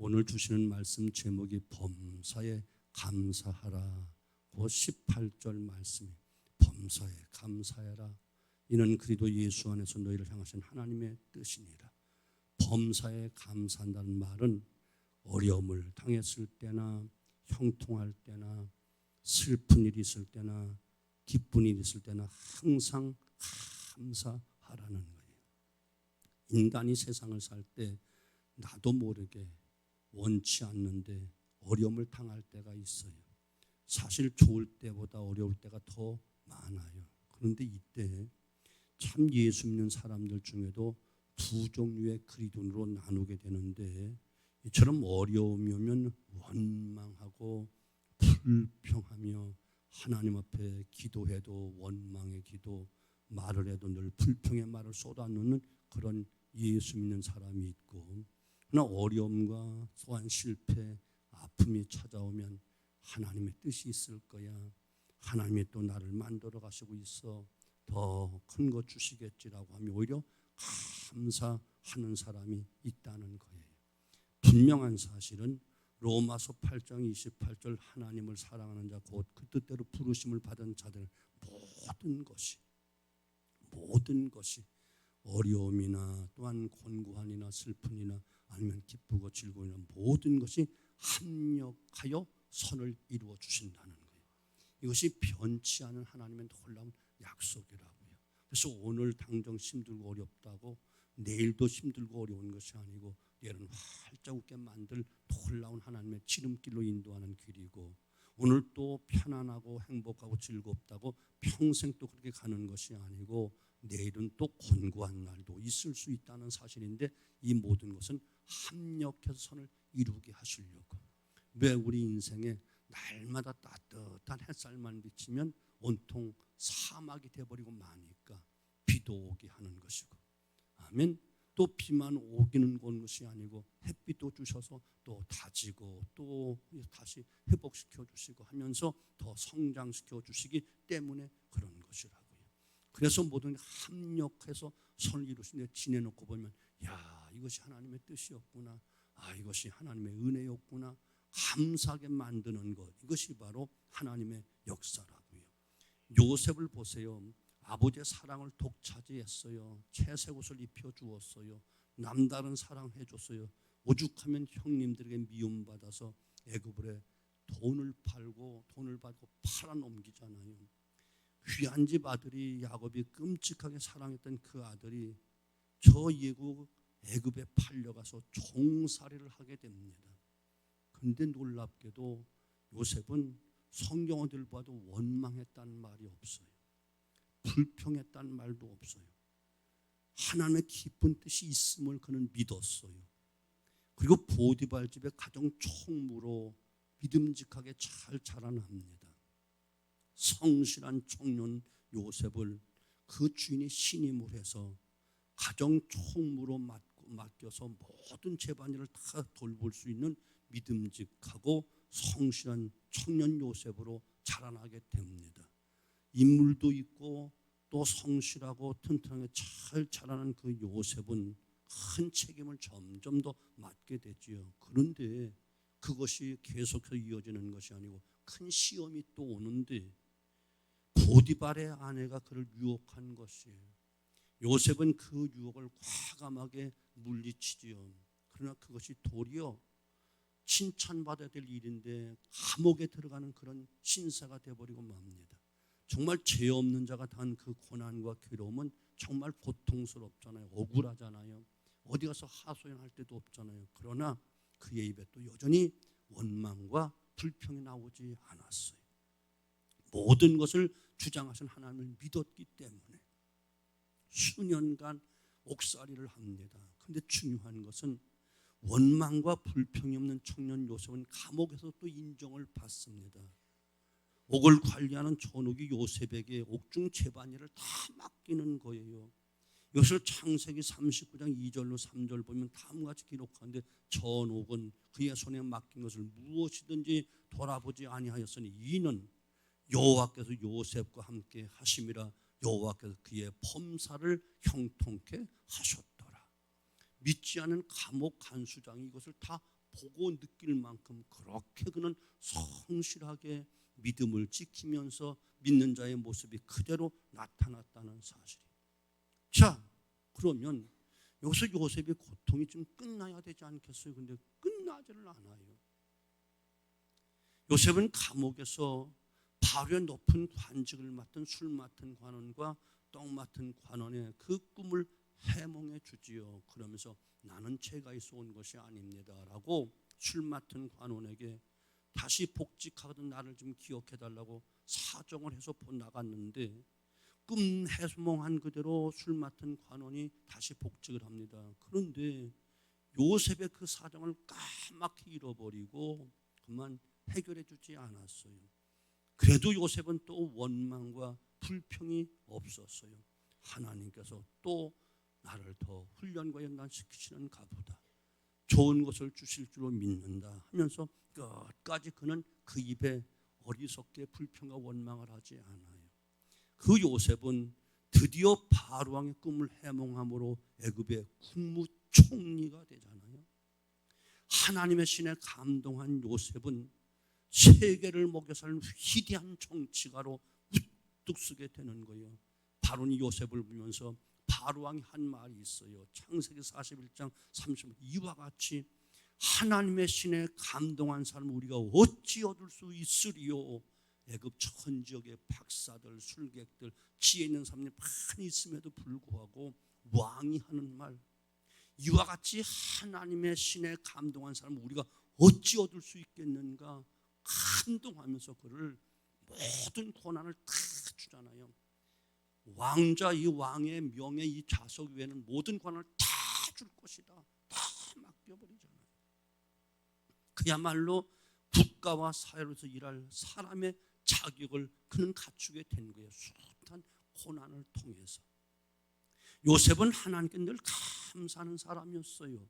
오늘 주시는 말씀 제목이 범사에 감사하라. 그 18절 말씀이 범사에 감사해라. 이는 그리스도 예수 안에서 너희를 향하신 하나님의 뜻이니라. 범사에 감사한다는 말은 어려움을 당했을 때나 형통할 때나 슬픈 일이 있을 때나 기쁜 일이 있을 때나 항상 감사하라는 거예요. 인간이 세상을 살 때 나도 모르게 원치 않는데 어려움을 당할 때가 있어요. 사실 좋을 때보다 어려울 때가 더 많아요. 그런데 이때 참 예수 믿는 사람들 중에도 두 종류의 그리스도인으로 나누게 되는데, 이처럼 어려움이 오면 원망하고 불평하며 하나님 앞에 기도해도 원망의 기도, 말을 해도 늘 불평의 말을 쏟아놓는 그런 예수 믿는 사람이 있고, 그러나 어려움과 또한 실패, 아픔이 찾아오면 하나님의 뜻이 있을 거야, 하나님이 또 나를 만들어 가시고 있어, 더 큰 거 주시겠지라고 하며 오히려 감사하는 사람이 있다는 거예요. 분명한 사실은 로마서 8장 28절 하나님을 사랑하는 자 곧 그 뜻대로 부르심을 받은 자들 모든 것이 어려움이나 또한 곤고한이나 슬픈이나 아니면 기쁘고 즐거우나 모든 것이 합력하여 선을 이루어 주신다는 거예요. 이것이 변치 않은 하나님의 놀라운 약속이라고요. 그래서 오늘 당장 힘들고 어렵다고 내일도 힘들고 어려운 것이 아니고 내일은 활짝 웃게 만들 놀라운 하나님의 지름길로 인도하는 길이고, 오늘 또 편안하고 행복하고 즐겁다고 평생 또 그렇게 가는 것이 아니고 내일은 또 곤고한 날도 있을 수 있다는 사실인데, 이 모든 것은 합력해서 선을 이루게 하시려고. 왜 우리 인생에 날마다 따뜻한 햇살만 비치면 온통 사막이 돼버리고 마니까 비도 오게 하는 것이고, 아멘. 또 비만 오기는 온 것이 아니고 햇빛도 주셔서 또 다지고 또 다시 회복시켜 주시고 하면서 더 성장시켜 주시기 때문에 그런 것이라고요. 그래서 모든 합력해서 선을 이루시는데 지내놓고 보면, 야, 이것이 하나님의 뜻이었구나, 아, 이것이 하나님의 은혜였구나, 감사하게 만드는 것, 이것이 바로 하나님의 역사라고요. 요셉을 보세요. 아버지의 사랑을 독차지했어요. 채색 옷을 입혀주었어요. 남다른 사랑해 줬어요. 오죽하면 형님들에게 미움받아서 애굽에 돈을 받고 팔아넘기잖아요. 귀한 집 아들이, 야곱이 끔찍하게 사랑했던 그 아들이 저 애굽에 팔려가서 종살이를 하게 됩니다. 그런데 놀랍게도 요셉은 성경 어딜 봐도 원망했다는 말이 없어요. 불평했다는 말도 없어요. 하나님의 깊은 뜻이 있음을 그는 믿었어요. 그리고 보디발 집의 가정 총무로 믿음직하게 잘 자라납니다. 성실한 청년 요셉을 그 주인이 신임을 해서 가정 총무로 맡겨서 모든 집안일을 다 돌볼 수 있는 믿음직하고 성실한 청년 요셉으로 자라나게 됩니다. 인물도 있고 또 성실하고 튼튼하게 잘 자라난 그 요셉은 큰 책임을 점점 더 맡게 되지요. 그런데 그것이 계속해서 이어지는 것이 아니고 큰 시험이 또 오는데, 보디발의 아내가 그를 유혹한 것이에요. 요셉은 그 유혹을 과감하게 물리치지요. 그러나 그것이 도리어 칭찬받아야 될 일인데 감옥에 들어가는 그런 신세가 되어버리고 맙니다. 정말 죄 없는 자가 단 그 고난과 괴로움은 정말 고통스럽잖아요. 억울하잖아요. 어디 가서 하소연할 데도 없잖아요. 그러나 그의 입에 또 여전히 원망과 불평이 나오지 않았어요. 모든 것을 주장하신 하나님을 믿었기 때문에 수년간 옥살이를 합니다. 그런데 중요한 것은 원망과 불평이 없는 청년 요셉은 감옥에서 또 인정을 받습니다. 옥을 관리하는 전옥이 요셉에게 옥중 집안일을 다 맡기는 거예요. 이것을 창세기 39장 2절로 3절 보면 다음과 같이 기록하는데, 전옥은 그의 손에 맡긴 것을 무엇이든지 돌아보지 아니하였으니 이는 여호와께서 요셉과 함께 하심이라, 여호와께서 그의 범사를 형통케 하셨더라. 믿지 않은 감옥 간수장이 이것을 다 보고 느낄 만큼 그렇게 그는 성실하게 믿음을 지키면서 믿는 자의 모습이 그대로 나타났다는 사실이에요. 자, 그러면 여기서 요셉의 고통이 좀 끝나야 되지 않겠어요? 근데 끝나지를 않아요. 요셉은 감옥에서 바로의 높은 관직을 맡은 술 맡은 관원과 떡 맡은 관원의 그 꿈을 해몽해 주지요. 그러면서 나는 죄가 있어 온 것이 아닙니다 라고 술 맡은 관원에게 다시 복직하거든 나를 좀 기억해 달라고 사정을 해서 나갔는데 꿈 해몽한 그대로 술 맡은 관원이 다시 복직을 합니다. 그런데 요셉의 그 사정을 까맣게 잃어버리고 그만 해결해 주지 않았어요. 그래도 요셉은 또 원망과 불평이 없었어요. 하나님께서 또 나를 더 훈련과 연단시키시는가 보다. 좋은 것을 주실 줄로 믿는다 하면서 끝까지 그는 그 입에 어리석게 불평과 원망을 하지 않아요. 그 요셉은 드디어 바로왕의 꿈을 해몽함으로 애굽의 국무총리가 되잖아요. 하나님의 신에 감동한 요셉은 세계를 먹여 살 위대한 정치가로 우뚝 서게 되는 거예요. 바로는 요셉을 보면서 바로왕이 한 말이 있어요. 창세기 41장 30절 이와 같이 하나님의 신에 감동한 사람을 우리가 어찌 얻을 수 있으리요. 애굽 전 지역의 박사들, 술객들, 지혜 있는 사람이 많이 있음에도 불구하고 왕이 하는 말, 이와 같이 하나님의 신에 감동한 사람을 우리가 어찌 얻을 수 있겠는가 감동하면서 그를 모든 권한을 다 주잖아요. 왕자 이 왕의 명예 이 자석 외에는 모든 권한을 다 줄 것이다. 다 맡겨버리잖아요. 그야말로 국가와 사회로서 일할 사람의 자격을 그는 갖추게 된 거예요. 숱한 고난을 통해서. 요셉은 하나님께 늘 감사하는 사람이었어요.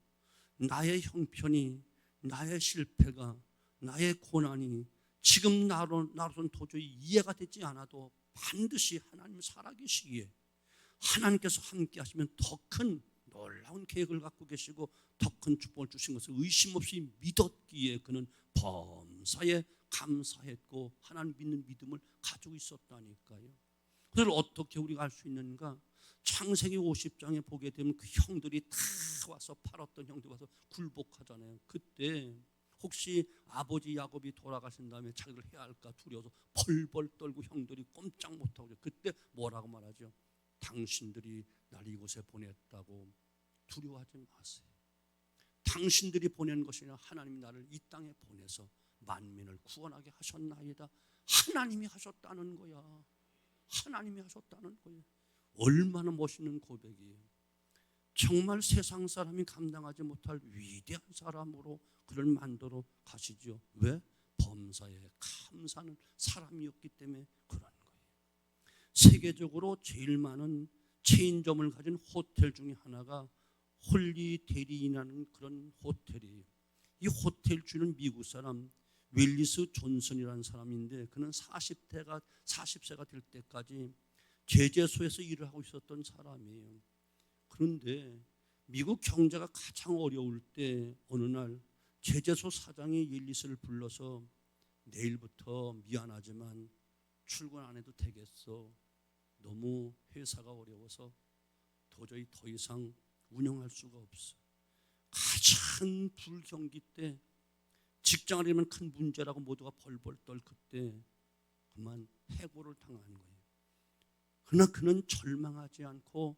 나의 형편이, 나의 실패가, 나의 고난이 지금 나로선 도저히 이해가 되지 않아도 반드시 하나님 살아계시기에 하나님께서 함께 하시면 더 큰 놀라운 계획을 갖고 계시고 더 큰 축복을 주신 것을 의심 없이 믿었기에 그는 범사에 감사했고 하나님 믿는 믿음을 가지고 있었다니까요. 그걸 어떻게 우리가 알 수 있는가? 창세기 50장에 보게 되면 그 형들이 다 와서 팔았던 형들이 와서 굴복하잖아요. 그때 혹시 아버지 야곱이 돌아가신 다음에 자기를 해야 할까 두려워서 벌벌 떨고 형들이 꼼짝 못하고 그때 뭐라고 말하죠? 당신들이 날 이곳에 보냈다고 두려워하지 마세요. 당신들이 보낸 것이 아니라 하나님이 나를 이 땅에 보내서 만민을 구원하게 하셨나이다. 하나님이 하셨다는 거야. 하나님이 하셨다는 거예요. 얼마나 멋있는 고백이에요. 정말 세상 사람이 감당하지 못할 위대한 사람으로 그를 만들어 가시죠. 왜? 범사에 감사하는 사람이었기 때문에 그런 거예요. 세계적으로 제일 많은 체인점을 가진 호텔 중에 하나가 홀리데리라는 그런 호텔이에요. 이 호텔 주인은 미국 사람 윌리스 존슨이라는 사람인데 그는 40세가 될 때까지 제재소에서 일을 하고 있었던 사람이에요. 그런데 미국 경제가 가장 어려울 때 어느 날 제재소 사장이 윌리스를 불러서 내일부터 미안하지만 출근 안 해도 되겠어. 너무 회사가 어려워서 도저히 더 이상 운영할 수가 없어. 가장 불경기 때 직장을 잃으면 큰 문제라고 모두가 벌벌 떨 그때 그만 해고를 당한 거예요. 그러나 그는 절망하지 않고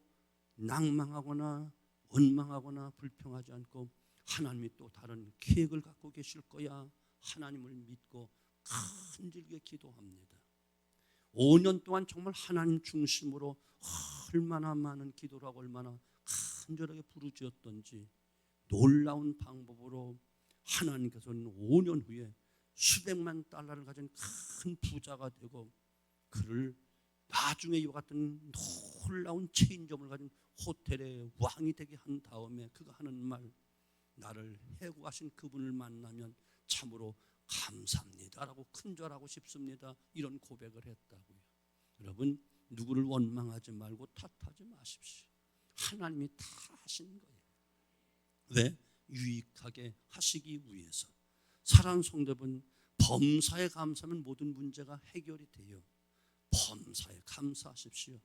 낭망하거나 원망하거나 불평하지 않고 하나님이 또 다른 계획을 갖고 계실 거야 하나님을 믿고 간절하게 기도합니다. 5년 동안 정말 하나님 중심으로 얼마나 많은 기도를 하고 얼마나 간절하게 부르짖었던지 놀라운 방법으로 하나님께서는 5년 후에 수백만 달러를 가진 큰 부자가 되고 그를 나중에 이와 같은 놀라운 체인점을 가진 호텔의 왕이 되게 한 다음에 그가 하는 말, 나를 해고하신 그분을 만나면 참으로 감사합니다라고 큰절하고 싶습니다. 이런 고백을 했다고요. 여러분, 누구를 원망하지 말고 탓하지 마십시오. 하나님이 다 하신 거예요. 왜? 유익하게 하시기 위해서. 사랑하는 성도분, 범사에 감사하면 모든 문제가 해결이 돼요. 범사에 감사하십시오.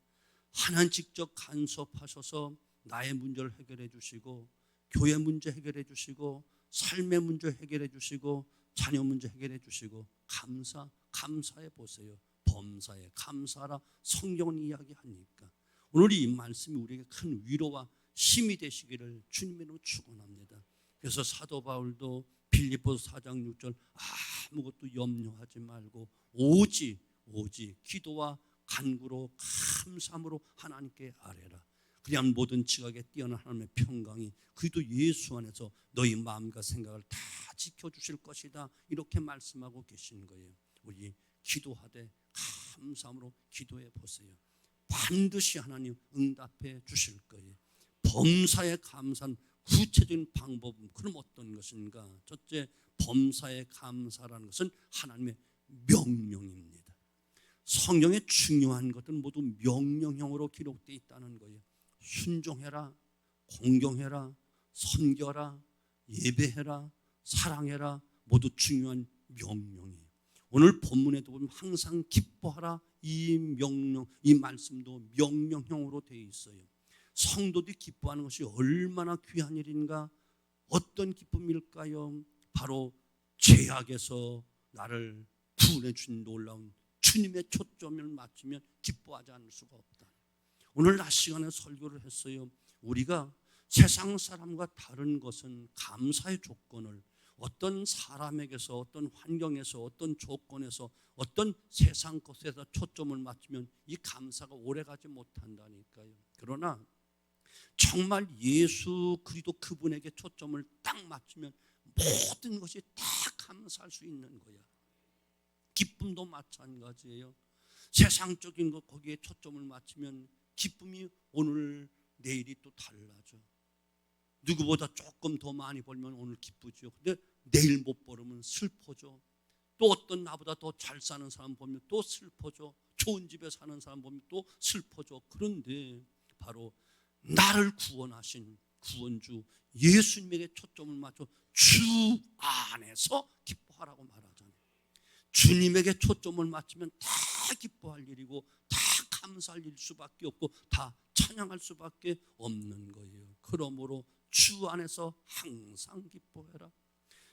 하나님 직접 간섭하셔서 나의 문제를 해결해 주시고, 교회 문제 해결해 주시고, 삶의 문제 해결해 주시고, 자녀 문제 해결해 주시고, 감사해 보세요. 범사에 감사하라 성경은 이야기하니까. 오늘 이 말씀이 우리에게 큰 위로와 힘이 되시기를 주님으로 축원합니다. 그래서 사도 바울도 빌립보서 4장 6절 아무것도 염려하지 말고 오직 기도와 간구로 감사함으로 하나님께 아뢰라. 그냥 모든 지각에 뛰어난 하나님의 평강이 그리스도 예수 안에서 너희 마음과 생각을 다 지켜주실 것이다. 이렇게 말씀하고 계신 거예요. 우리 기도하되 감사함으로 기도해 보세요. 반드시 하나님 응답해 주실 거예요. 범사에 감사한 구체적인 방법은 그럼 어떤 것인가? 첫째, 범사에 감사라는 것은 하나님의 명령입니다. 성경의 중요한 것들은 모두 명령형으로 기록되어 있다는 거예요. 순종해라, 공경해라, 섬겨라, 예배해라, 사랑해라, 모두 중요한 명령이에요. 오늘 본문에도 보면 항상 기뻐하라, 이 명령, 이 말씀도 명령형으로 되어 있어요. 성도들이 기뻐하는 것이 얼마나 귀한 일인가? 어떤 기쁨일까요? 바로 죄악에서 나를 구원해 주신 놀라운 주님의 초점을 맞추면 기뻐하지 않을 수가 없다. 오늘 낮 시간에 설교를 했어요. 우리가 세상 사람과 다른 것은 감사의 조건을 어떤 사람에게서, 어떤 환경에서, 어떤 조건에서, 어떤 세상 것에서 초점을 맞추면 이 감사가 오래가지 못한다니까요. 그러나 정말 예수 그리스도 그분에게 초점을 딱 맞추면 모든 것이 다 감사할 수 있는 거야. 기쁨도 마찬가지예요. 세상적인 것 거기에 초점을 맞추면 기쁨이 오늘 내일이 또 달라져. 누구보다 조금 더 많이 벌면 오늘 기쁘죠. 근데 내일 못 벌으면 슬퍼져. 또 어떤 나보다 더 잘 사는 사람 보면 또 슬퍼져. 좋은 집에 사는 사람 보면 또 슬퍼져. 그런데 바로 나를 구원하신 구원주 예수님에게 초점을 맞춰 주 안에서 기뻐하라고 말하잖아요. 주님에게 초점을 맞추면 다 기뻐할 일이고 다 감사할 일 수밖에 없고 다 찬양할 수밖에 없는 거예요. 그러므로 주 안에서 항상 기뻐해라.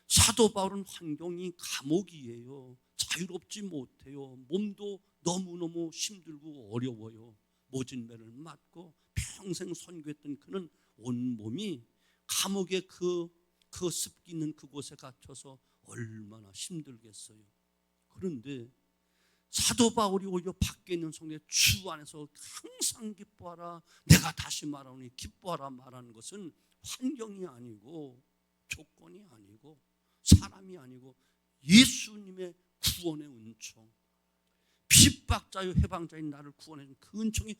사도 바울은 환경이 감옥이에요. 자유롭지 못해요. 몸도 너무너무 힘들고 어려워요. 모진매를 맞고 평생 선교했던 그는 온몸이 감옥의 그 습기 있는 그곳에 갇혀서 얼마나 힘들겠어요. 그런데 사도 바울이 오히려 밖에 있는 성경에 주 안에서 항상 기뻐하라, 내가 다시 말하노니 기뻐하라 말하는 것은 환경이 아니고 조건이 아니고 사람이 아니고 예수님의 구원의 은총, 핍박자요 해방자인 나를 구원해 준 그 은총이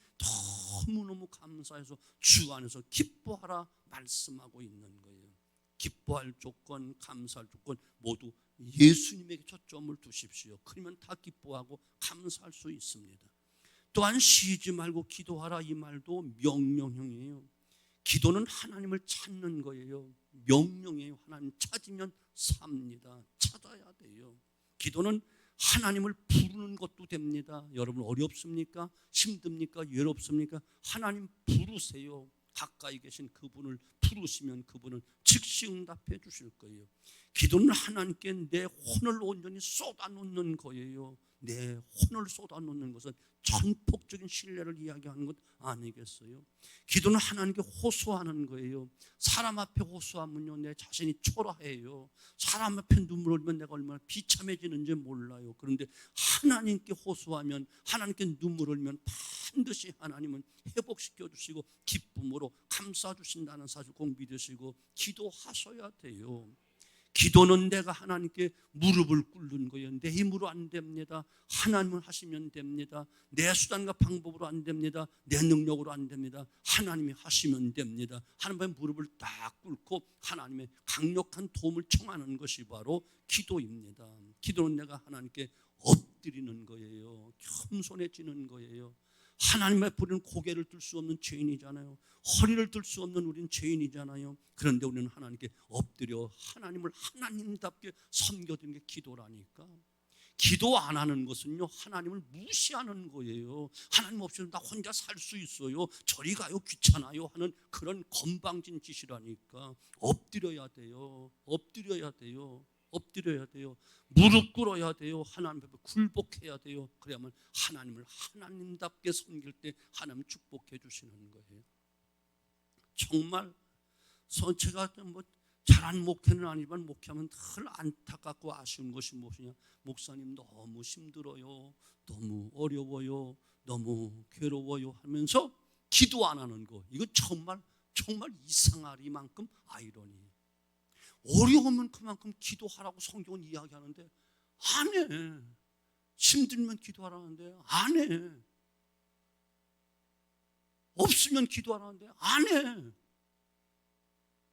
너무너무 감사해서 주 안에서 기뻐하라 말씀하고 있는 거예요. 기뻐할 조건, 감사할 조건 모두 예수님에게 초점을 두십시오. 그러면 다 기뻐하고 감사할 수 있습니다. 또한 쉬지 말고 기도하라 이 말도 명령형이에요. 기도는 하나님을 찾는 거예요. 명령이에요. 하나님 찾으면 삽니다. 찾아야 돼요. 기도는 하나님을 부르는 것도 됩니다. 여러분 어렵습니까? 힘듭니까? 외롭습니까? 하나님 부르세요. 가까이 계신 그분을 부르시면 그분은 즉시 응답해 주실 거예요. 기도는 하나님께 내 혼을 온전히 쏟아놓는 거예요. 내 혼을 쏟아놓는 것은 전폭적인 신뢰를 이야기하는 것 아니겠어요? 기도는 하나님께 호소하는 거예요. 사람 앞에 호소하면요 내 자신이 초라해요. 사람 앞에 눈물 흘리면 내가 얼마나 비참해지는지 몰라요. 그런데 하나님께 호소하면, 하나님께 눈물 흘리면 반드시 하나님은 회복시켜 주시고 기쁨으로 감싸 주신다는 사실 꼭 믿으시고 기도하셔야 돼요. 기도는 내가 하나님께 무릎을 꿇는 거예요. 내 힘으로 안 됩니다. 하나님을 하시면 됩니다. 내 수단과 방법으로 안 됩니다. 내 능력으로 안 됩니다. 하나님이 하시면 됩니다. 하나님의 무릎을 딱 꿇고 하나님의 강력한 도움을 청하는 것이 바로 기도입니다. 기도는 내가 하나님께 엎드리는 거예요. 겸손해지는 거예요. 하나님 앞에 우리는 고개를 들 수 없는 죄인이잖아요. 허리를 들 수 없는 우리는 죄인이잖아요. 그런데 우리는 하나님께 엎드려 하나님을 하나님답게 섬겨드리는 게 기도라니까. 기도 안 하는 것은요, 하나님을 무시하는 거예요. 하나님 없이는 나 혼자 살 수 있어요, 저리 가요, 귀찮아요 하는 그런 건방진 짓이라니까. 엎드려야 돼요. 엎드려야 돼요. 엎드려야 돼요. 무릎 꿇어야 돼요. 하나님 앞에 굴복해야 돼요. 그래야만 하나님을 하나님답게 섬길 때 하나님 축복해 주시는 거예요. 정말 제가 뭐 잘한 목회는 아니지만 목회하면 늘 안타깝고 아쉬운 것이 무엇이냐, 목사님 너무 힘들어요, 너무 어려워요, 너무 괴로워요 하면서 기도 안 하는 거, 이거 정말 이상하리만큼 아이러니예요. 어려우면 그만큼 기도하라고 성경은 이야기하는데 안 해. 힘들면 기도하라는데 안 해. 없으면 기도하라는데 안 해.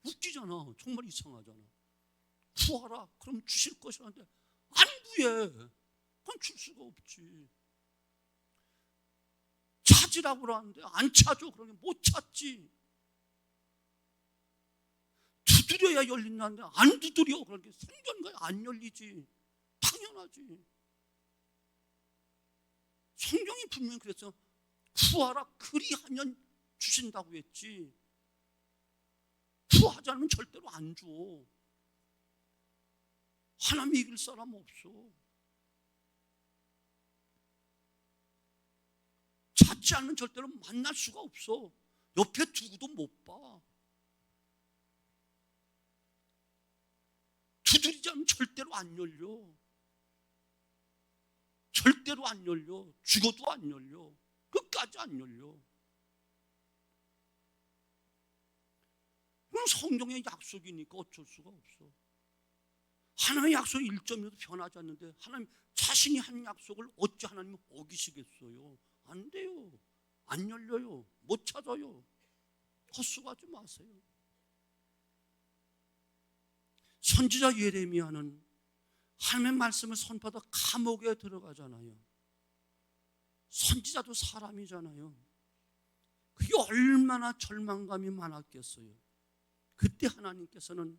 웃기잖아. 정말 이상하잖아. 구하라 그럼 주실 것이라는데 안 구해. 그건 줄 수가 없지. 찾으라고 그러는데 안 찾아. 그러면 못 찾지. 두드려야 열린다는데 안 두드려. 그러니까 생겨는 거야. 안 열리지. 당연하지. 성경이 분명히 그랬어. 구하라 그리하면 주신다고 했지. 구하지 않으면 절대로 안 줘. 하나님 이길 사람 없어. 찾지 않으면 절대로 만날 수가 없어. 옆에 두고도 못 봐. 두드리지 않으면 절대로 안 열려. 절대로 안 열려. 죽어도 안 열려. 끝까지 안 열려. 그건 성경의 약속이니까 어쩔 수가 없어. 하나님의 약속이 1점이라도 변하지 않는데 하나님 자신이 한 약속을 어찌 하나님은 어기시겠어요? 안 돼요. 안 열려요. 못 찾아요. 헛수고하지 마세요. 선지자 예레미야는 하나님의 말씀을 선포하다 감옥에 들어가잖아요. 선지자도 사람이잖아요. 그게 얼마나 절망감이 많았겠어요. 그때 하나님께서는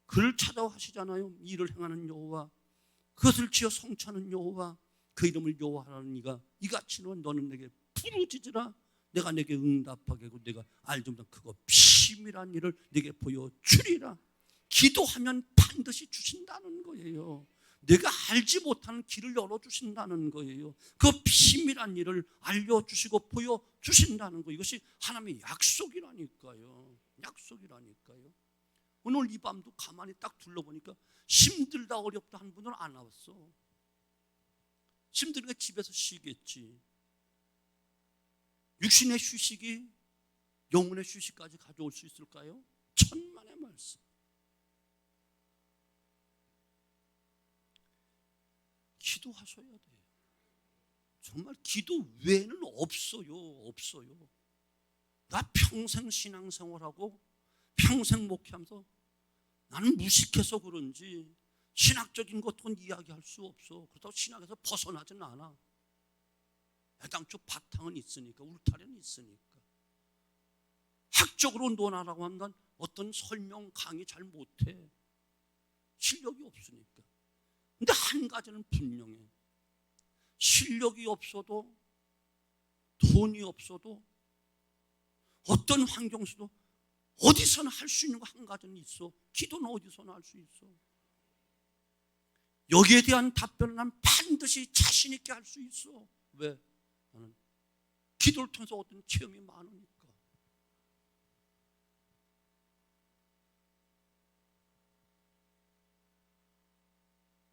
그를 찾아와 하시잖아요. 이를 행하는 여호와, 그것을 지어 성취하는 여호와, 그 이름을 여호와라는 이가 이같이 너는 내게 부르짖으라. 내가 내게 응답하게 하고 내가 알지 못한 그거 비밀한 일을 내게 보여주리라. 기도하면 반드시 주신다는 거예요. 내가 알지 못하는 길을 열어주신다는 거예요. 그 비밀한 일을 알려주시고 보여주신다는 거, 이것이 하나님의 약속이라니까요. 약속이라니까요. 오늘 이 밤도 가만히 딱 둘러보니까 힘들다 어렵다 한 분은 안 나왔어. 힘드니까 집에서 쉬겠지. 육신의 휴식이 영혼의 휴식까지 가져올 수 있을까요? 천만의 말씀. 기도하셔야 돼요. 정말 기도 외에는 없어요. 나 평생 신앙생활하고 평생 목회하면서 나는 무식해서 그런지 신학적인 것은 이야기할 수 없어. 그렇다고 신학에서 벗어나지는 않아. 애당초 바탕은 있으니까, 울타리는 있으니까. 학적으로 논하라고 하면 어떤 설명 강의 잘 못해. 실력이 없으니까. 근데 한 가지는 분명해. 실력이 없어도, 돈이 없어도, 어떤 환경 속도 어디서나 할 수 있는 거 한 가지는 있어. 기도는 어디서나 할 수 있어. 여기에 대한 답변을 난 반드시 자신 있게 할 수 있어. 왜? 나는 기도를 통해서 어떤 체험이 많으니까.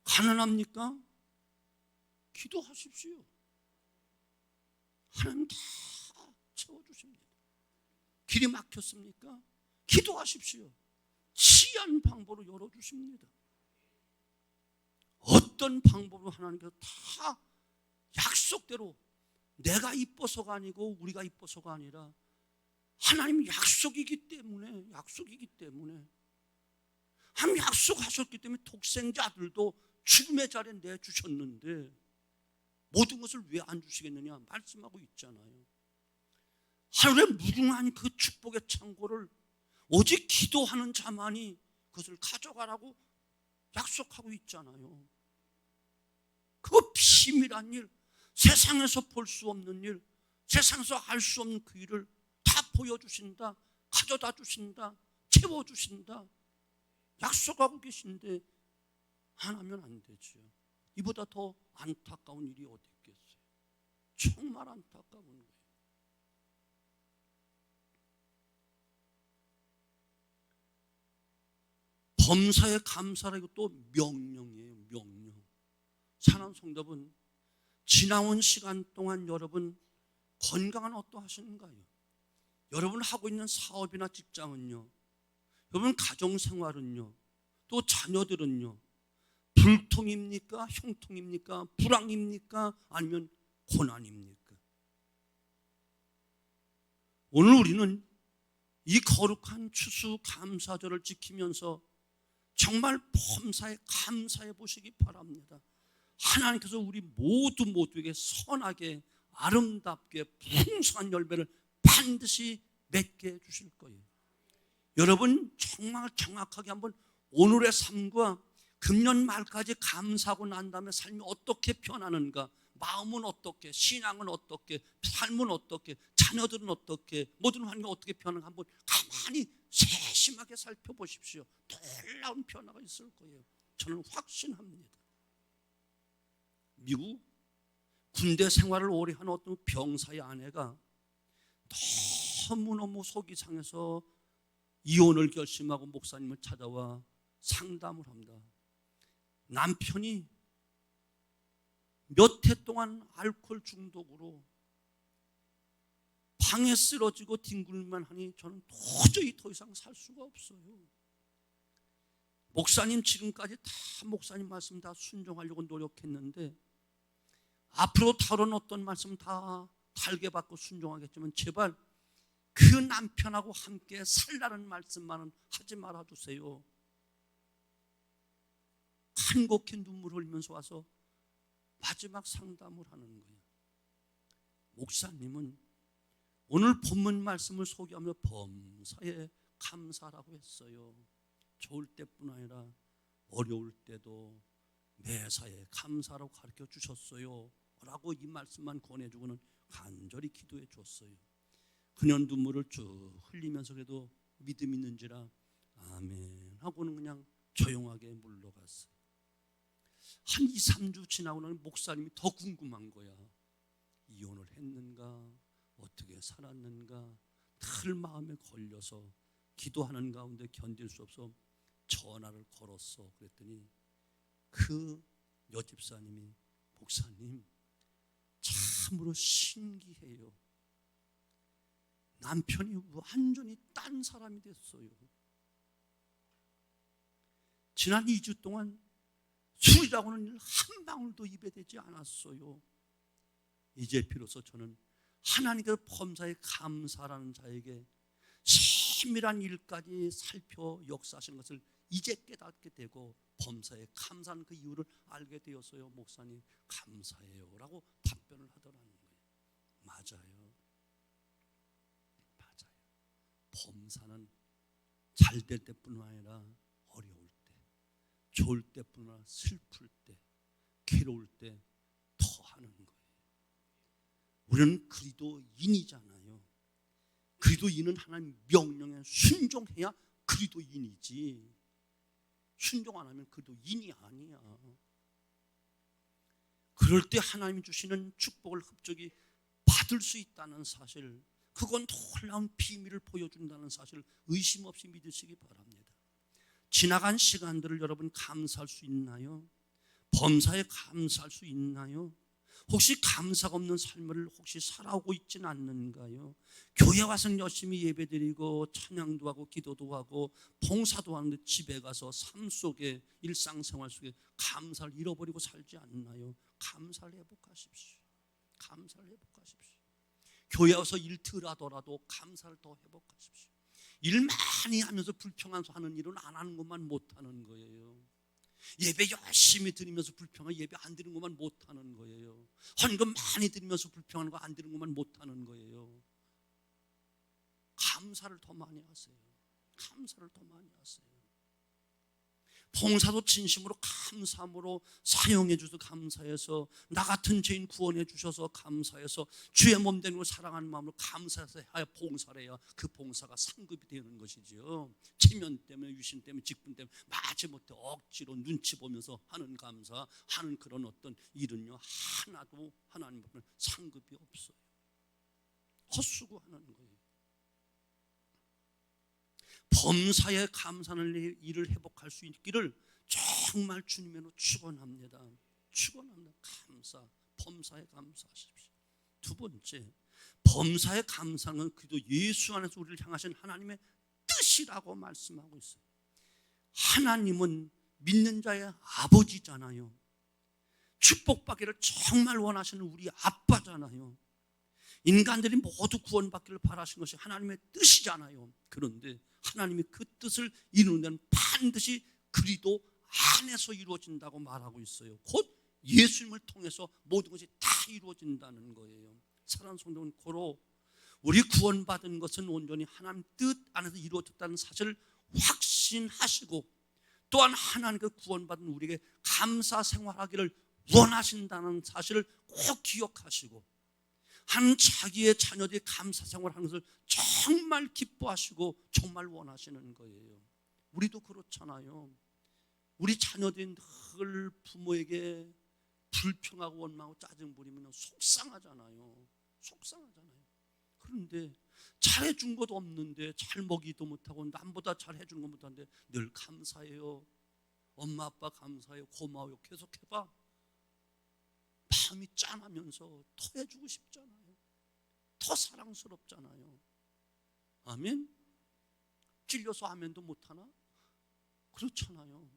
가난합니까? 기도하십시오. 하나님 다 채워주십니다. 길이 막혔습니까? 기도하십시오. 치한 방법으로 열어주십니다. 어떤 방법으로 하나님께서 다 약속대로, 내가 이뻐서가 아니고 우리가 이뻐서가 아니라 하나님 약속이기 때문에, 하나님 약속하셨기 때문에 독생자들도 죽음의 자리에 내주셨는데 모든 것을 왜 안 주시겠느냐 말씀하고 있잖아요. 하늘의 무궁한 그 축복의 창고를 오직 기도하는 자만이 그것을 가져가라고 약속하고 있잖아요. 그거 비밀한 일, 세상에서 볼 수 없는 일, 세상에서 알 수 없는 그 일을 다 보여주신다, 가져다 주신다, 채워주신다 약속하고 계신데 안 하면 안 되죠. 이보다 더 안타까운 일이 어디 있겠어요. 정말 안타까운 거예요. 범사에 감사라고 또 명령이에요. 명령. 사랑하는 성도분, 지나온 시간 동안 여러분 건강은 어떠하신가요? 여러분 하고 있는 사업이나 직장은요, 여러분 가정생활은요, 또 자녀들은요, 불통입니까? 형통입니까? 불황입니까? 아니면 고난입니까? 오늘 우리는 이 거룩한 추수감사절을 지키면서 정말 범사에 감사해 보시기 바랍니다. 하나님께서 우리 모두에게 선하게 아름답게 풍성한 열매를 반드시 맺게 해 주실 거예요. 여러분 정말 정확하게 한번 오늘의 삶과 금년 말까지 감사하고 난 다음에 삶이 어떻게 변하는가, 마음은 어떻게, 신앙은 어떻게, 삶은 어떻게, 자녀들은 어떻게, 모든 환경이 어떻게 변하는가 한번 가만히 세심하게 살펴보십시오. 놀라운 변화가 있을 거예요. 저는 확신합니다. 미국 군대 생활을 오래 한 어떤 병사의 아내가 너무너무 속이 상해서 이혼을 결심하고 목사님을 찾아와 상담을 합니다. 남편이 몇 해 동안 알코올 중독으로 방에 쓰러지고 뒹굴만 하니 저는 도저히 더 이상 살 수가 없어요. 목사님 지금까지 다 목사님 말씀 다 순종하려고 노력했는데 앞으로 다른 어떤 말씀 다 달게 받고 순종하겠지만 제발 그 남편하고 함께 살라는 말씀만은 하지 말아주세요. 한곡히 눈물을 흘리면서 와서 마지막 상담을 하는 거예요. 목사님은 오늘 본문 말씀을 소개하며 범사에 감사라고 했어요. 좋을 때뿐 아니라 어려울 때도 매사에 감사라고 가르쳐 주셨어요 라고 이 말씀만 권해주고는 간절히 기도해 줬어요. 그녀는 눈물을 쭉 흘리면서 그래도 믿음 있는지라 아멘 하고는 그냥 조용하게 물러갔어요. 한 2, 3주 지나고 나면 목사님이 더 궁금한 거야. 이혼을 했는가, 어떻게 살았는가, 늘 마음에 걸려서 기도하는 가운데 견딜 수 없어 전화를 걸었어. 그랬더니 그 여집사님이 목사님 참으로 신기해요. 남편이 완전히 딴 사람이 됐어요. 지난 2주 동안 술이라고는 일 한 방울도 입에 대지 않았어요. 이제 비로소 저는 하나님께서 범사에 감사라는 자에게 세밀한 일까지 살펴 역사하신 것을 이제 깨닫게 되고 범사에 감사한 그 이유를 알게 되었어요. 목사님 감사해요 라고 답변을 하더라는 거예요. 맞아요. 범사는 잘 될 때뿐 아니라 어려울 때, 좋을 때뿐 아니라 슬플 때, 괴로울 때 더 하는 거예요. 우리는 그리스도인이잖아요. 그리스도인은 하나님 명령에 순종해야 그리스도인이지, 순종 안 하면 그리스도인이 아니야. 그럴 때 하나님이 주시는 축복을 흡족히 받을 수 있다는 사실, 그건 놀라운 비밀을 보여준다는 사실을 의심 없이 믿으시기 바랍니다. 지나간 시간들을 여러분 감사할 수 있나요? 범사에 감사할 수 있나요? 혹시 감사가 없는 삶을 혹시 살아오고 있지는 않는가요? 교회 와서 열심히 예배드리고 찬양도 하고 기도도 하고 봉사도 하는데 집에 가서 삶 속에 일상생활 속에 감사를 잃어버리고 살지 않나요? 감사를 회복하십시오. 감사를 회복하십시오. 교회 와서 일 덜 하더라도 감사를 더 회복하십시오. 일 많이 하면서 불평하면서 하는 일은 안 하는 것만 못하는 거예요. 예배 열심히 드리면서 불평하고 예배 안 드리는 것만 못하는 거예요. 헌금 많이 드리면서 불평하는 거 안 드리는 것만 못하는 거예요. 감사를 더 많이 하세요. 감사를 더 많이 하세요. 봉사도 진심으로 감사함으로 사용해 주셔서 감사해서, 나 같은 죄인 구원해 주셔서 감사해서, 주의 몸 되는 걸 사랑하는 마음으로 감사해서 해야 봉사를 해야 그 봉사가 상급이 되는 것이죠. 체면 때문에, 유신 때문에, 직분 때문에 마지못해 억지로 눈치 보면서 하는 감사, 하는 그런 어떤 일은요, 하나도 하나님 앞에 상급이 없어요. 헛수고하는 거예요. 범사에 감사하는 일을 회복할 수 있기를 정말 주님으로 축원합니다. 축원합니다. 감사, 범사에 감사하십시오. 두 번째, 범사에 감사는 그도 예수 안에서 우리를 향하신 하나님의 뜻이라고 말씀하고 있어요. 하나님은 믿는 자의 아버지잖아요. 축복받기를 정말 원하시는 우리 아빠잖아요. 인간들이 모두 구원받기를 바라신 것이 하나님의 뜻이잖아요. 그런데 하나님이 그 뜻을 이루는 데는 반드시 그리스도 안에서 이루어진다고 말하고 있어요. 곧 예수님을 통해서 모든 것이 다 이루어진다는 거예요. 사랑하는 성도는 고로 우리 구원받은 것은 온전히 하나님 뜻 안에서 이루어졌다는 사실을 확신하시고, 또한 하나님께 구원받은 우리에게 감사 생활하기를 원하신다는 사실을 꼭 기억하시고, 한 자기의 자녀들이 감사 생활하는 것을 정말 기뻐하시고 정말 원하시는 거예요. 우리도 그렇잖아요. 우리 자녀들이 늘 부모에게 불평하고 원망하고 짜증 부리면 속상하잖아요. 속상하잖아요. 그런데 잘해준 것도 없는데, 잘 먹이도 못하고 남보다 잘해주는 것 못하는데 늘 감사해요. 엄마 아빠 감사해요. 고마워요. 계속해봐. 마음이 짠하면서 더 해주고 싶잖아요. 더 사랑스럽잖아요. 아멘? 찔려서 아멘도 못하나? 그렇잖아요.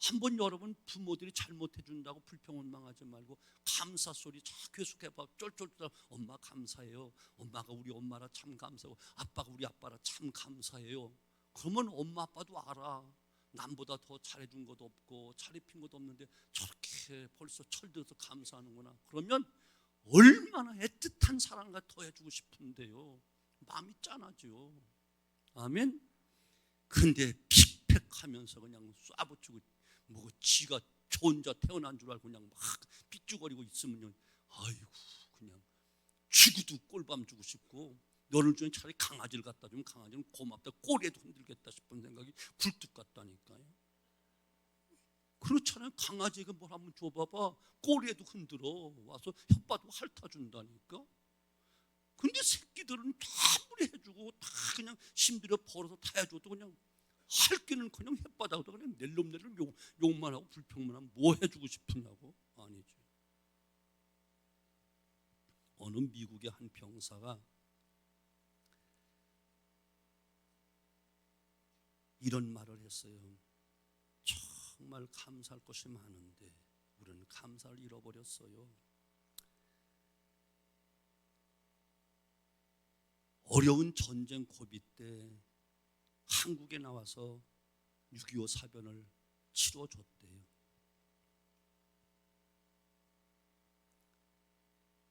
한번 여러분 부모들이 잘못해준다고 불평원망하지 말고 감사 소리 계속해봐. 쫄쫄쫄. 엄마 감사해요. 엄마가 우리 엄마라 참 감사하고 아빠가 우리 아빠라 참 감사해요. 그러면 엄마 아빠도 알아. 남보다 더 잘해준 것도 없고 잘 입힌 것도 없는데 저렇게 벌써 철들어서 감사하는구나. 그러면 얼마나 애틋한 사랑과 더 해주고 싶은데요. 마음이 짠하죠. 아멘. 근데 픽팩하면서 그냥 쏴붙이고 뭐 지가 저 혼자 태어난 줄 알고 그냥 막 삐죽거리고 있으면요, 아이고 그냥 죽어도 꼴밤 주고 싶고, 너를 중에 차라리 강아지를 갖다 주면 강아지는 고맙다, 꼬리에도 흔들겠다 싶은 생각이 굴뚝 같다니까요. 그렇잖아요. 강아지에게 뭘 한번 줘봐봐, 꼬리에도 흔들어 와서 혓바도 핥아준다니까. 근데 새끼들은 아무리 해주고 다 그냥 힘들어 벌어서 다 해줘도 그냥 핥기는 그냥 혓바닥으로 그냥 낼름낼름 욕만 하고 불평만 하면 뭐 해주고 싶으냐고. 아니죠. 어느 미국의 한 병사가 이런 말을 했어요. 정말 감사할 것이 많은데 우리는 감사를 잃어버렸어요. 어려운 전쟁 고비 때 한국에 나와서 6.25 사변을 치러줬대요.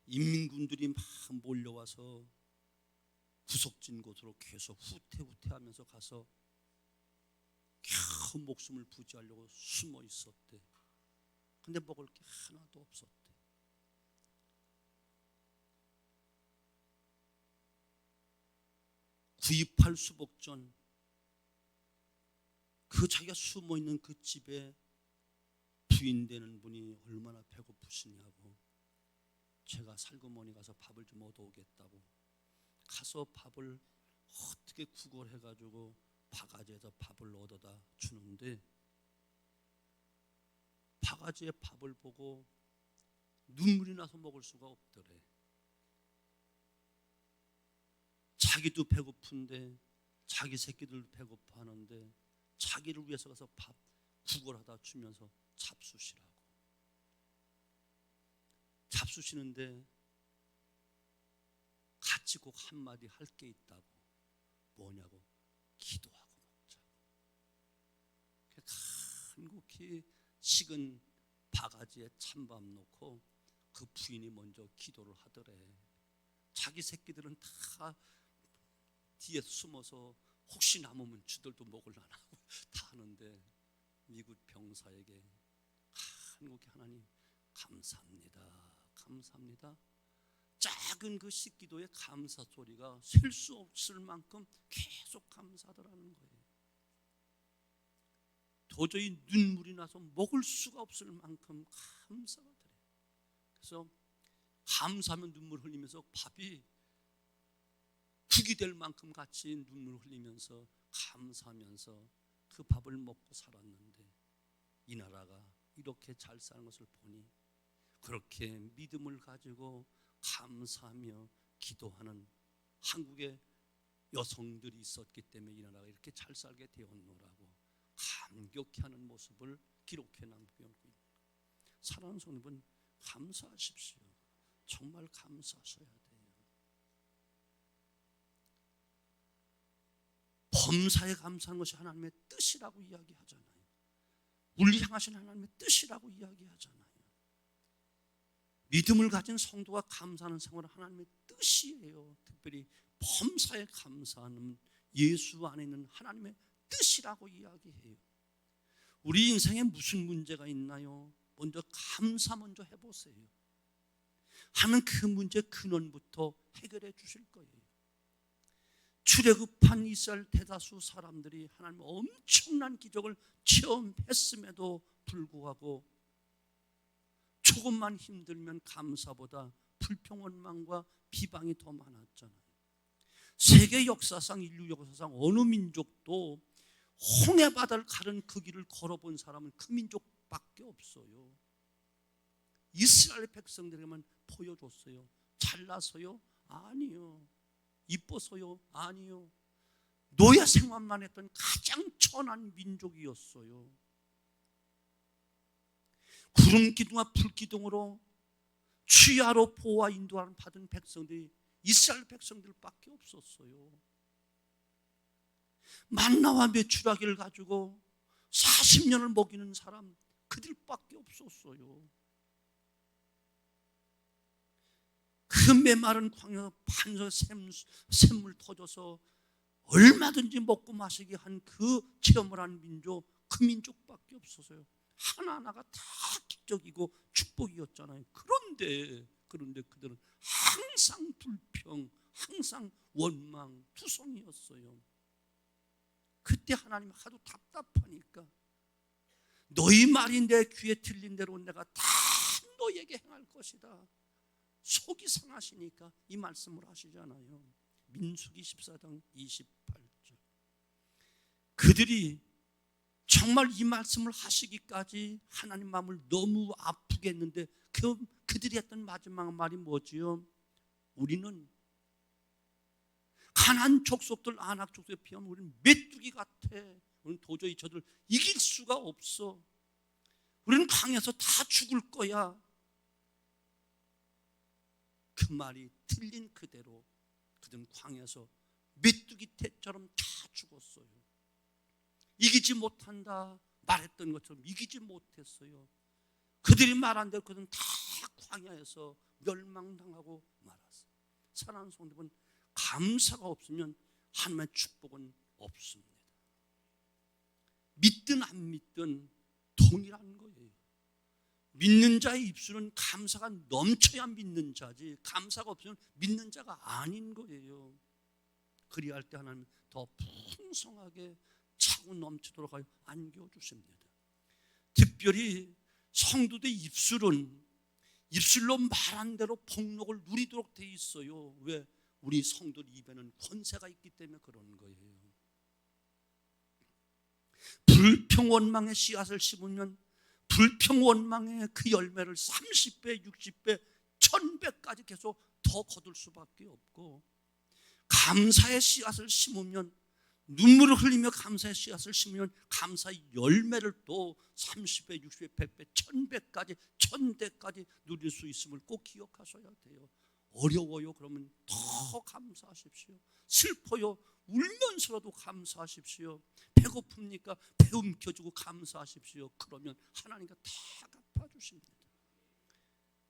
인민군들이 막 몰려와서 구석진 곳으로 계속 후퇴하면서 가서 겨우 목숨을 부지하려고 숨어 있었대. 근데 먹을 게 하나도 없었대. 9.28 수복전, 그 자기가 숨어 있는 그 집에 부인 되는 분이 얼마나 배고프시냐고, 제가 살구머니 가서 밥을 좀 얻어오겠다고 가서 밥을 어떻게 구걸해가지고 바가지에서 밥을 얻어다 주는데, 바가지에 밥을 보고 눈물이 나서 먹을 수가 없더래. 자기도 배고픈데 자기 새끼들도 배고파하는데 자기를 위해서 가서 밥 구걸하다 주면서 잡수시라고. 잡수시는데 같이 꼭 한마디 할 게 있다고. 뭐냐고, 기도하고 먹자고. 간곡히 식은 바가지에 찬밥 놓고 그 부인이 먼저 기도를 하더래. 자기 새끼들은 다 뒤에 숨어서 혹시 남으면 주들도 먹으려나 하고 다 하는데 미국 병사에게 한국의 하나님 감사합니다, 감사합니다. 작은 그 식기도의 감사 소리가 셀 수 없을 만큼 계속 감사하더라는 거예요. 도저히 눈물이 나서 먹을 수가 없을 만큼 감사가 돼요. 그래서 감사하면 눈물 흘리면서 밥이 국이 될 만큼 같이 눈물 흘리면서 감사하면서 그 밥을 먹고 살았는데 이 나라가 이렇게 잘 사는 것을 보니 그렇게 믿음을 가지고 감사하며 기도하는 한국의 여성들이 있었기 때문에 이 나라가 이렇게 잘 살게 되었노라고 감격해하는 모습을 기록해 남기고 있는 거예요. 사랑하는 성도분, 감사하십시오. 정말 감사하셔야 돼요. 범사에 감사하는 것이 하나님의 뜻이라고 이야기하잖아요. 우리 향하신 하나님의 뜻이라고 이야기하잖아요. 믿음을 가진 성도가 감사하는 생활은 하나님의 뜻이에요. 특별히 범사에 감사하는 예수 안에 있는 하나님의 뜻이라고 이야기해요. 우리 인생에 무슨 문제가 있나요? 먼저 감사 먼저 해보세요. 하는 그 문제 근원부터 해결해 주실 거예요. 출애굽한 이스라엘 대다수 사람들이 하나님의 엄청난 기적을 체험했음에도 불구하고 조금만 힘들면 감사보다 불평, 원망과 비방이 더 많았잖아요. 세계 역사상, 인류 역사상 어느 민족도 홍해바다를 가른 그 길을 걸어본 사람은 그 민족밖에 없어요. 이스라엘 백성들에게만 보여줬어요. 잘나서요? 아니요. 이뻐서요? 아니요. 노예 생활만 했던 가장 천한 민족이었어요. 구름 기둥과 불 기둥으로 취하로 보호와 인도하는 받은 백성들이 이스라엘 백성들밖에 없었어요. 만나와 메추라기를 가지고 40년을 먹이는 사람 그들밖에 없었어요. 그 메마른 광야 반석 샘물 터져서 얼마든지 먹고 마시게 한 그 체험을 한 민족, 그 민족밖에 없었어요. 하나하나가 다 기적이고 축복이었잖아요. 그런데 그들은 항상 불평, 항상 원망, 투성이었어요. 그때 하나님 하도 답답하니까 너희 말이 내 귀에 들린 대로 내가 다 너에게 행할 것이다. 속이 상하시니까 이 말씀을 하시잖아요. 민수기 14장 28절. 그들이 정말 이 말씀을 하시기까지 하나님 마음을 너무 아프게 했는데 그들이 했던 마지막 말이 뭐지요? 우리는 가나안 족속들, 아낙 족속에 비하면 우리는 메뚜기 같아. 우리는 도저히 저들 이길 수가 없어. 우리는 강에서 다 죽을 거야. 그 말이 틀린 그대로 그들은 광야에서 메뚜기 떼처럼 다 죽었어요. 이기지 못한다 말했던 것처럼 이기지 못했어요. 그들이 말한 대로 그들은 다 광야에서 멸망당하고 말았어요. 사랑하는 성도분, 감사가 없으면 하나님의 축복은 없습니다. 믿든 안 믿든 동일한 거예요. 믿는 자의 입술은 감사가 넘쳐야 믿는 자지, 감사가 없으면 믿는 자가 아닌 거예요. 그리할 때 하나님은 더 풍성하게 차고 넘치도록 하여 안겨주십니다. 특별히 성도들의 입술로 말한 대로 복록을 누리도록 돼 있어요. 왜? 우리 성도 입에는 권세가 있기 때문에 그런 거예요. 불평 원망의 씨앗을 심으면 불평 원망의 그 열매를 30배, 60배, 1000배까지 계속 더 거둘 수밖에 없고, 감사의 씨앗을 심으면, 눈물을 흘리며 감사의 씨앗을 심으면 감사의 열매를 또 30배, 60배, 100배, 1000배까지 1000대까지 누릴 수 있음을 꼭 기억하셔야 돼요. 어려워요. 그러면 더 감사하십시오. 슬퍼요. 울면서라도 감사하십시오. 배고픕니까? 배 움켜주고 감사하십시오. 그러면 하나님과 다 갚아주십니다.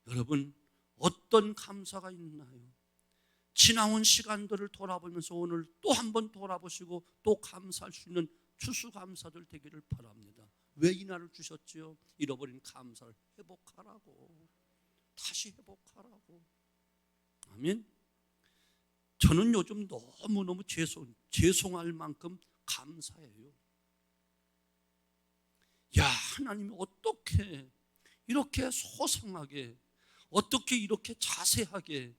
여러분, 어떤 감사가 있나요? 지나온 시간들을 돌아보면서 오늘 또 한 번 돌아보시고 또 감사할 수 있는 추수감사들 되기를 바랍니다. 왜 이 날을 주셨지요? 잃어버린 감사를 회복하라고, 다시 회복하라고. 아멘. 저는 요즘 너무너무 죄송할 만큼 감사해요. 야, 하나님이 어떻게 이렇게 소상하게, 어떻게 이렇게 자세하게,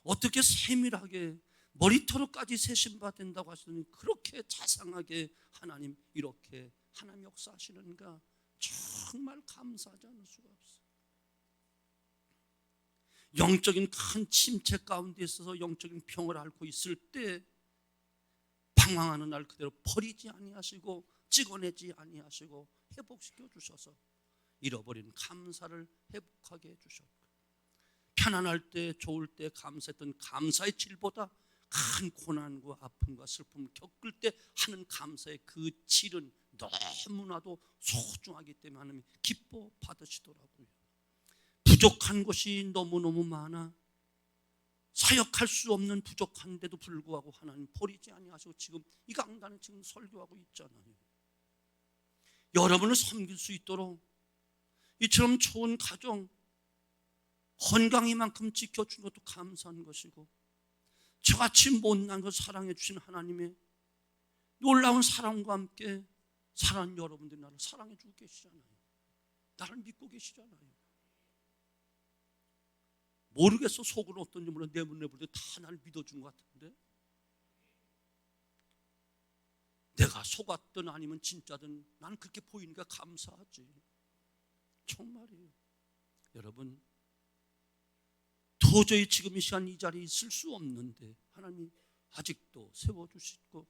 어떻게 세밀하게 머리털까지 세심바 된다고 하시더니 그렇게 자상하게 하나님 이렇게 하나님 역사하시는가, 정말 감사하지 않을 수가 없어요. 영적인 큰 침체 가운데 있어서 영적인 병을 앓고 있을 때 방황하는 날 그대로 버리지 아니하시고 찍어내지 아니하시고 회복시켜 주셔서 잃어버린 감사를 회복하게 해주셨고, 편안할 때 좋을 때 감사했던 감사의 질보다 큰 고난과 아픔과 슬픔을 겪을 때 하는 감사의 그 질은 너무나도 소중하기 때문에 하나님이 기뻐 받으시더라고요. 부족한 것이 너무너무 많아 사역할 수 없는 부족한데도 불구하고 하나님 버리지 아니하시고 지금 이 강단에 지금 설교하고 있잖아요. 여러분을 섬길 수 있도록 이처럼 좋은 가정, 건강이만큼 지켜준 것도 감사한 것이고, 저같이 못난 것 사랑해 주신 하나님의 놀라운 사랑과 함께 사랑하는 여러분들이 나를 사랑해 주고 계시잖아요. 나를 믿고 계시잖아요. 모르겠어, 속으로 어떤지 몰라. 내문 내볼 때 다 나를 믿어준 것 같은데, 내가 속았든 아니면 진짜든 나는 그렇게 보이니까 감사하지. 정말이에요. 여러분, 도저히 지금 이 시간 이 자리에 있을 수 없는데 하나님이 아직도 세워주시고,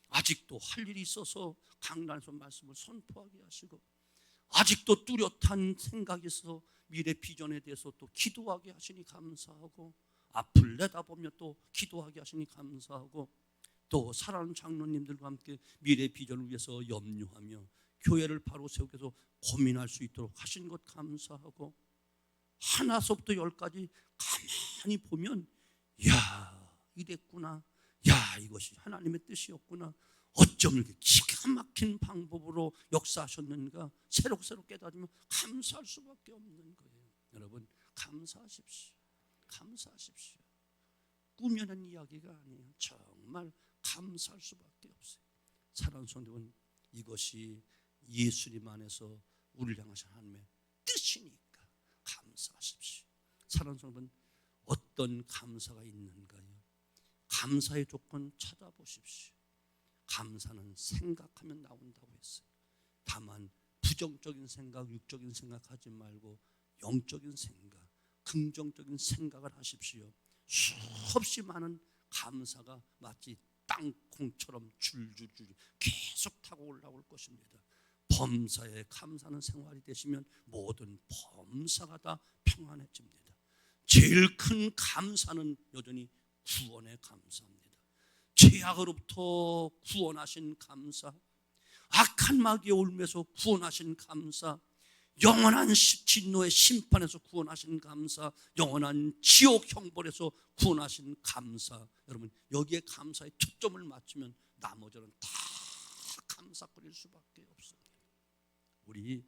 아직도 할 일이 있어서 강단에서 말씀을 선포하게 하시고, 아직도 뚜렷한 생각이 있어서 미래 비전에 대해서 또 기도하게 하시니 감사하고, 앞을 내다보며 또 기도하게 하시니 감사하고, 또 사랑하는 장로님들과 함께 미래 비전을 위해서 염려하며 교회를 바로 세우기 위해서 고민할 수 있도록 하신 것 감사하고, 하나서부터 열까지 가만히 보면 야, 이랬구나, 야, 이것이 하나님의 뜻이었구나, 어쩜 이렇게 기가 막힌 방법으로 역사하셨는가 새록새록 깨달으면 감사할 수밖에 없는 거예요. 여러분, 감사하십시오. 감사하십시오. 꾸며낸 이야기가 아니에요. 정말 감사할 수밖에 없어요. 사랑하는 성도 여러분, 이것이 예수님 안에서 우리를 향하신 하나님의 뜻이니까 감사하십시오. 사랑하는 성도 여러분, 어떤 감사가 있는가요? 감사의 조건 찾아보십시오. 감사는 생각하면 나온다고 했어요. 다만 부정적인 생각, 육적인 생각하지 말고 영적인 생각, 긍정적인 생각을 하십시오. 수없이 많은 감사가 마치 땅콩처럼 줄줄줄 계속 타고 올라올 것입니다. 범사에 감사하는 생활이 되시면 모든 범사가 다 평안해집니다. 제일 큰 감사는 여전히 구원의 감사입니다. 죄악으로부터 구원하신 감사, 악한 마귀의 올매에서 구원하신 감사, 영원한 진노의 심판에서 구원하신 감사, 영원한 지옥 형벌에서 구원하신 감사. 여러분, 여기에 감사의 초점을 맞추면 나머지는 다 감사거릴 수밖에 없습니다. 우리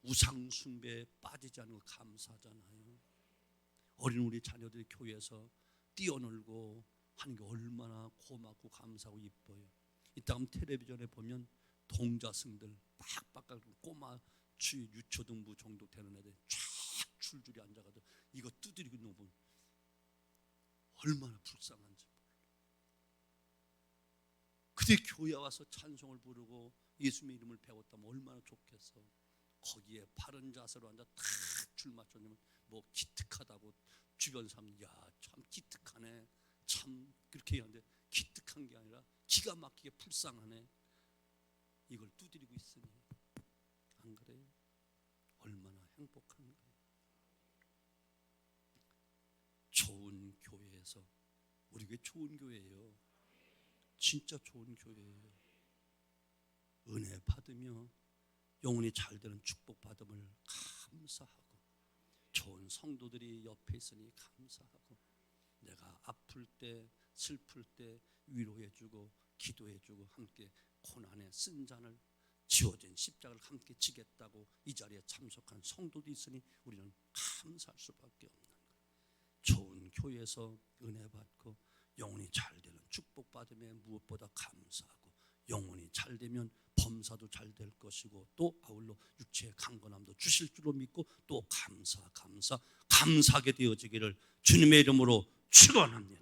우상 숭배에 빠지지 않고 감사하잖아요. 어린 우리 자녀들이 교회에서 뛰어놀고 하는 게 얼마나 고맙고 감사하고 이뻐요. 이따 텔레비전에 보면 동자승들 빡빡하고 꼬마 유초등부 정도 되는 애들 쫙 줄줄이 앉아가지고 이거 두드리고 놓으면 얼마나 불쌍한지 몰라. 그때 교회 와서 찬송을 부르고 예수님의 이름을 배웠다면 얼마나 좋겠어. 거기에 바른 자세로 앉아 탁 줄 맞춰주면 뭐 기특하다고 주변 사람들, 야, 참 기특하네, 참 그렇게 얘기하는데 기특한 게 아니라 기가 막히게 불쌍하네. 이걸 두드리고 있으니 안 그래요? 얼마나 행복한가요? 좋은 교회라서 우리 교회 좋은 교회예요. 진짜 좋은 교회예요. 은혜 받으며 영혼이 잘 되는 축복 받음을 감사하고, 좋은 성도들이 옆에 있으니 감사하고, 내가 아플 때 슬플 때 위로해주고 기도해주고, 함께 고난의 쓴 잔을 지워진 십자가를 함께 지겠다고 이 자리에 참석한 성도도 있으니 우리는 감사할 수밖에 없는 거예요. 좋은 교회에서 은혜 받고 영혼이 잘 되는 축복 받음에 무엇보다 감사하고, 영혼이 잘 되면 범사도 잘 될 것이고, 또 아울러 육체의 강건함도 주실 줄로 믿고, 또 감사하게 되어지기를 주님의 이름으로 축원합니다.